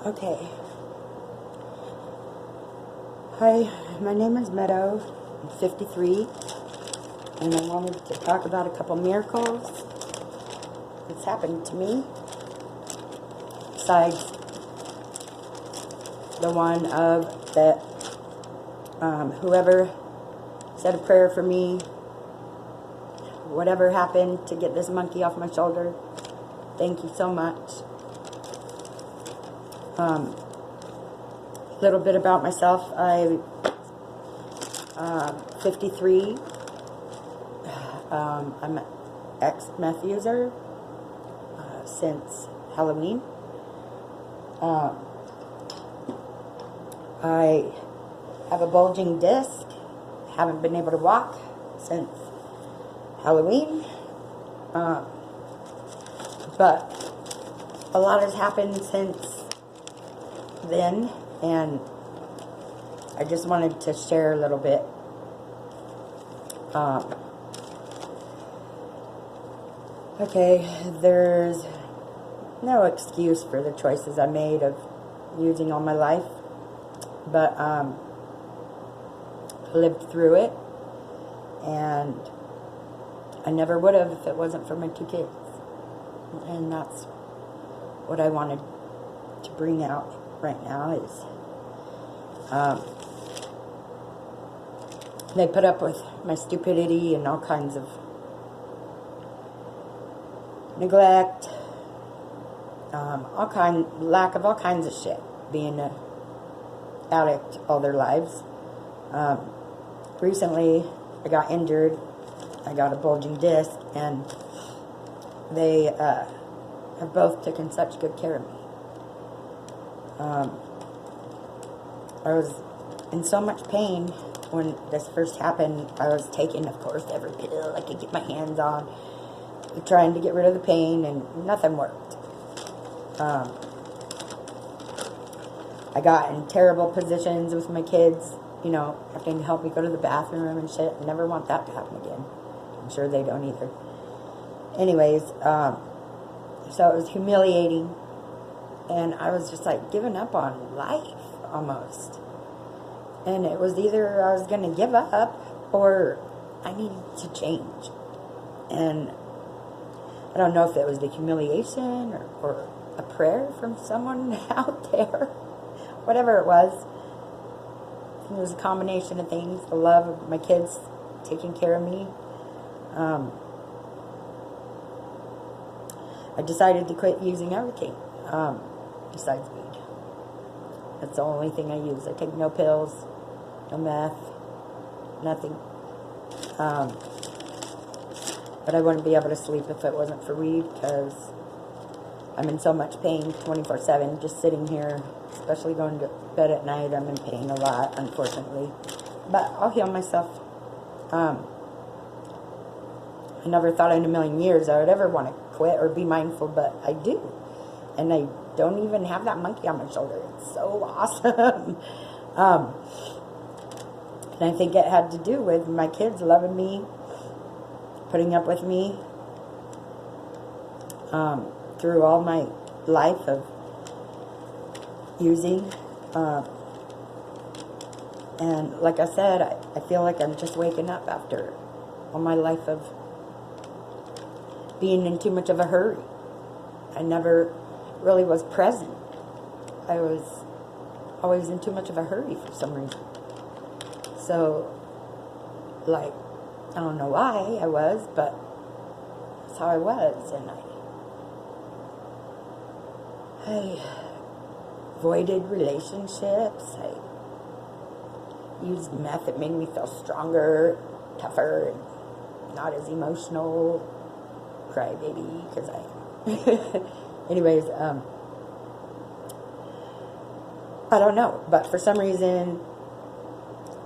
Okay. Hi, my name is Meadow. I'm 53, and I wanted to talk about a couple miracles that's happened to me, besides the one of that whoever said a prayer for me, whatever happened to get this monkey off my shoulder. Thank you so much. A little bit about myself. I'm 53. I'm an ex-meth user since Halloween. I have a bulging disc. Haven't been able to walk since Halloween. But a lot has happened since then, and I just wanted to share a little bit. Okay, there's no excuse for the choices I made of using all my life, but I lived through it, and I never would have if it wasn't for my two kids. And that's what I wanted to bring out right now is they put up with my stupidity and all kinds of neglect, lack of all kinds of shit, being an addict all their lives. Recently, I got injured. I got a bulging disc, and they have both taken such good care of me. I was in so much pain when this first happened. I was taking, of course, every pill I could get my hands on, trying to get rid of the pain, and nothing worked. I got in terrible positions with my kids, having to help me go to the bathroom and shit. I never want that to happen again. I'm sure they don't either. Anyways, so it was humiliating, and I was just like giving up on life almost. And it was either I was going to give up or I needed to change. And I don't know if it was the humiliation or a prayer from someone out there, whatever it was. I think it was a combination of things. The love of my kids taking care of me. I decided to quit using everything besides weed. That's the only thing I use. I take no pills, no meth, nothing. But I wouldn't be able to sleep if it wasn't for weed, because I'm in so much pain 24/7, just sitting here, especially going to bed at night. I'm in pain a lot, unfortunately. But I'll heal myself. I never thought in a million years I would ever want to quit or be mindful, but I do. And I don't even have that monkey on my shoulder. It's so awesome. And I think it had to do with my kids loving me, putting up with me through all my life of using. And like I said, I feel like I'm just waking up after all my life of being in too much of a hurry. I never really was present. I was always in too much of a hurry for some reason. So, I don't know why I was, but that's how I was. And I avoided relationships. I used meth. It made me feel stronger, tougher, and not as emotional. Crybaby, because I anyways, I don't know, but for some reason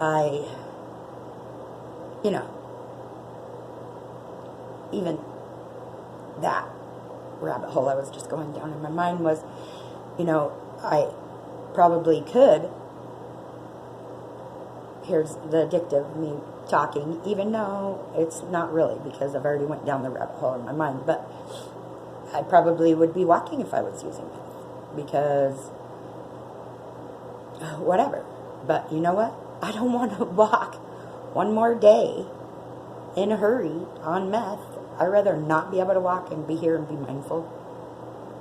I even that rabbit hole I was just going down in my mind was, I probably could, here's the addictive me talking, even though it's not really, because I've already went down the rabbit hole in my mind, but I probably would be walking if I was using it, because whatever. But you know what? I don't want to walk one more day in a hurry on meth. I'd rather not be able to walk and be here and be mindful.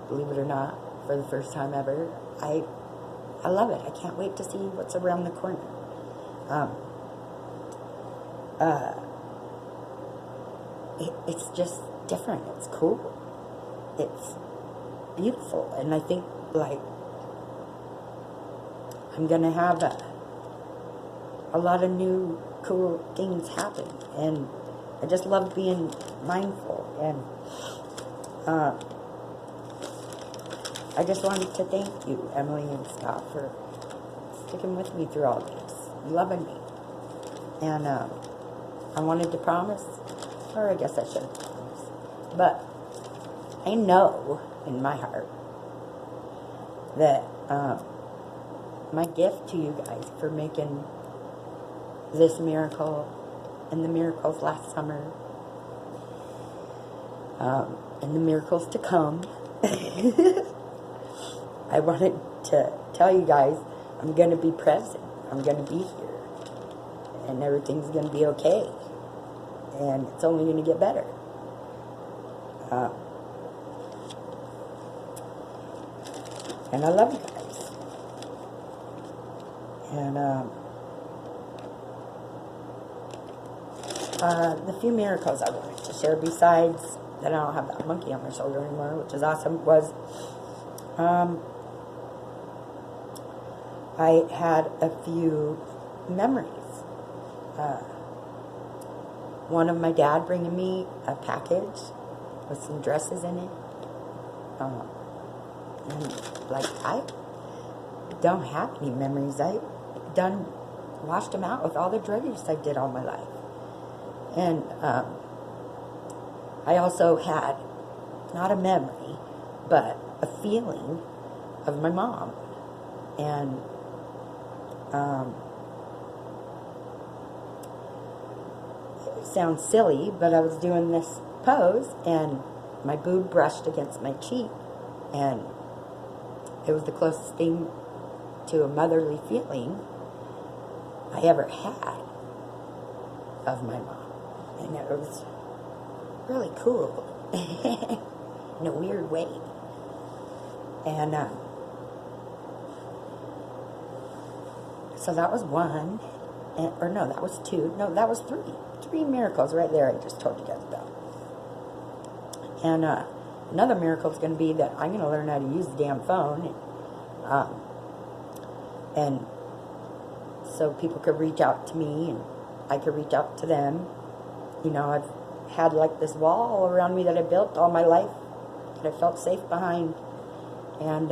Believe it or not, for the first time ever. I love it. I can't wait to see what's around the corner. It's just different. It's cool. It's beautiful. And I think, like, I'm going to have a lot of new cool things happen. And I just love being mindful. And I just wanted to thank you, Emily and Scott, for sticking with me through all this, loving me. And I wanted to promise, or I guess I should have promised, but I know in my heart that my gift to you guys for making this miracle and the miracles last summer and the miracles to come, I wanted to tell you guys I'm going to be present. I'm going to be here. And everything's going to be okay. And it's only going to get better. And I love you guys. And the few miracles I wanted to share, besides that I don't have that monkey on my shoulder anymore, which is awesome, was I had a few memories. One of my dad bringing me a package with some dresses in it. And like, I don't have any memories. I washed them out with all the drug use I did all my life. And I also had, not a memory, but a feeling of my mom. And it sounds silly, but I was doing this pose, and my boob brushed against my cheek, and it was the closest thing to a motherly feeling I ever had of my mom. And it was really cool in a weird way. And so that was one, or no, that was two. No, that was three. 3 miracles right there I just told you guys about. And another miracle is going to be that I'm going to learn how to use the damn phone. And so people could reach out to me, and I could reach out to them. You know, I've had like this wall around me that I built all my life that I felt safe behind. And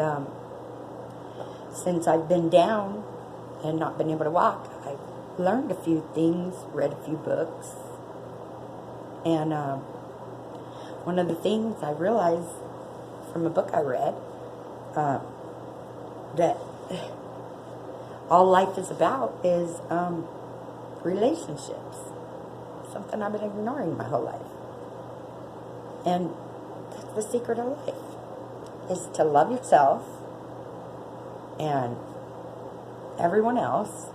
since I've been down and not been able to walk, I've learned a few things, read a few books. And one of the things I realized from a book I read, that all life is about is relationships. Something I've been ignoring my whole life. And that's the secret of life, is to love yourself and everyone else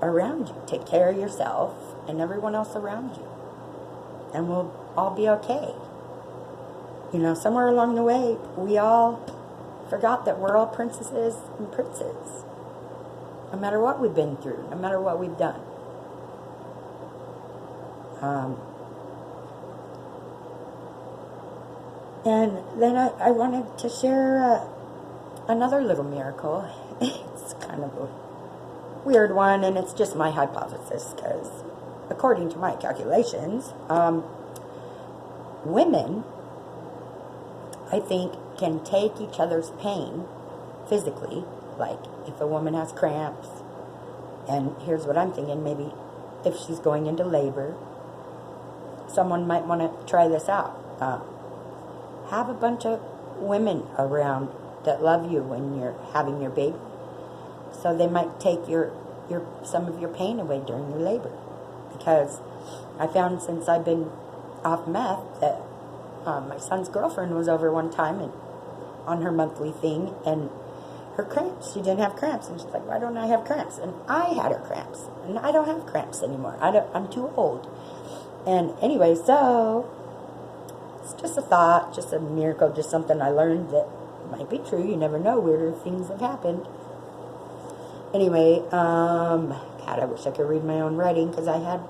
around you. Take care of yourself and everyone else around you. And we'll all be okay. You know, somewhere along the way, we all forgot that we're all princesses and princes. No matter what we've been through, no matter what we've done. And then I wanted to share another little miracle. It's kind of a weird one, and it's just my hypothesis, because according to my calculations, women, I think, can take each other's pain physically. Like, if a woman has cramps, and here's what I'm thinking, maybe if she's going into labor, someone might want to try this out. Have a bunch of women around that love you when you're having your baby. So they might take some of your pain away during your labor. Because I found since I've been off meth that my son's girlfriend was over one time and on her monthly thing, and her cramps. She didn't have cramps, and she's like, why don't I have cramps? And I had her cramps, and I don't have cramps anymore. I'm too old. And anyway, so it's just a thought, just a miracle, just something I learned that might be true. You never know. Weirder things have happened. Anyway, God, I wish I could read my own writing, because I have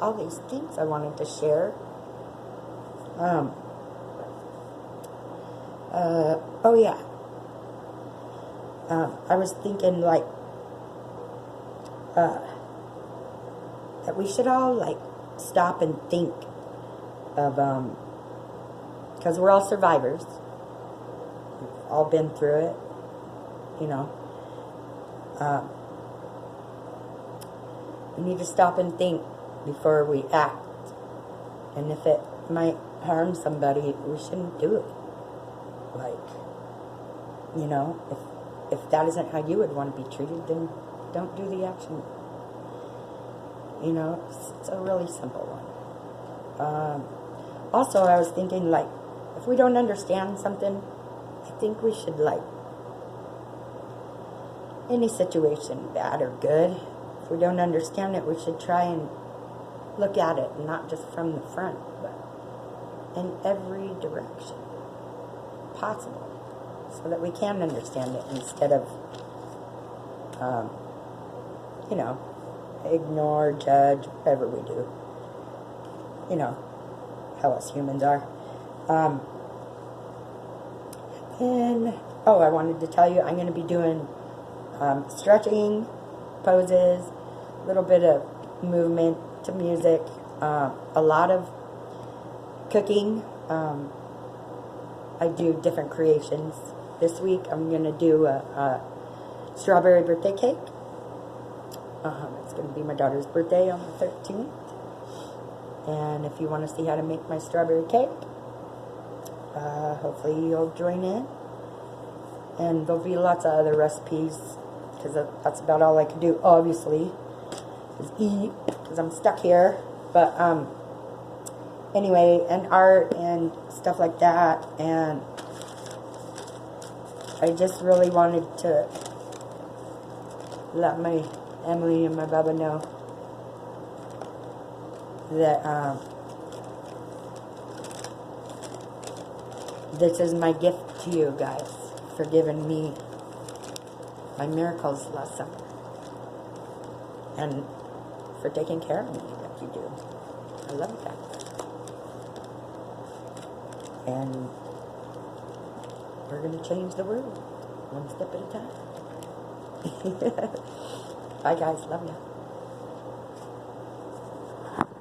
all these things I wanted to share. Oh yeah. I was thinking, like, that we should all, like, stop and think of, because we're all survivors. We've all been through it, you know. We need to stop and think before we act. And if it might harm somebody, we shouldn't do it. Like, you know, if that isn't how you would want to be treated, then don't do the action. You know, it's a really simple one. Also, I was thinking, like, if we don't understand something, I think we should, like, any situation, bad or good, if we don't understand it, we should try and look at it, not just from the front, but in every direction possible, so that we can understand it instead of, you know, ignore, judge, whatever we do. You know how us humans are. And, oh, I wanted to tell you, I'm going to be doing stretching, poses, a little bit of movement to music, a lot of cooking. I do different creations. This week I'm going to do a strawberry birthday cake. It's going to be my daughter's birthday on the 13th. And if you want to see how to make my strawberry cake, hopefully you'll join in. And there'll be lots of other recipes, because that's about all I can do, obviously, is eat, because I'm stuck here. But anyway, and art and stuff like that. And I just really wanted to let my Emily and my Baba know that this is my gift to you guys for giving me my miracles last summer, and for taking care of me like you do. I love that. And we're going to change the world one step at a time. Bye guys, love you.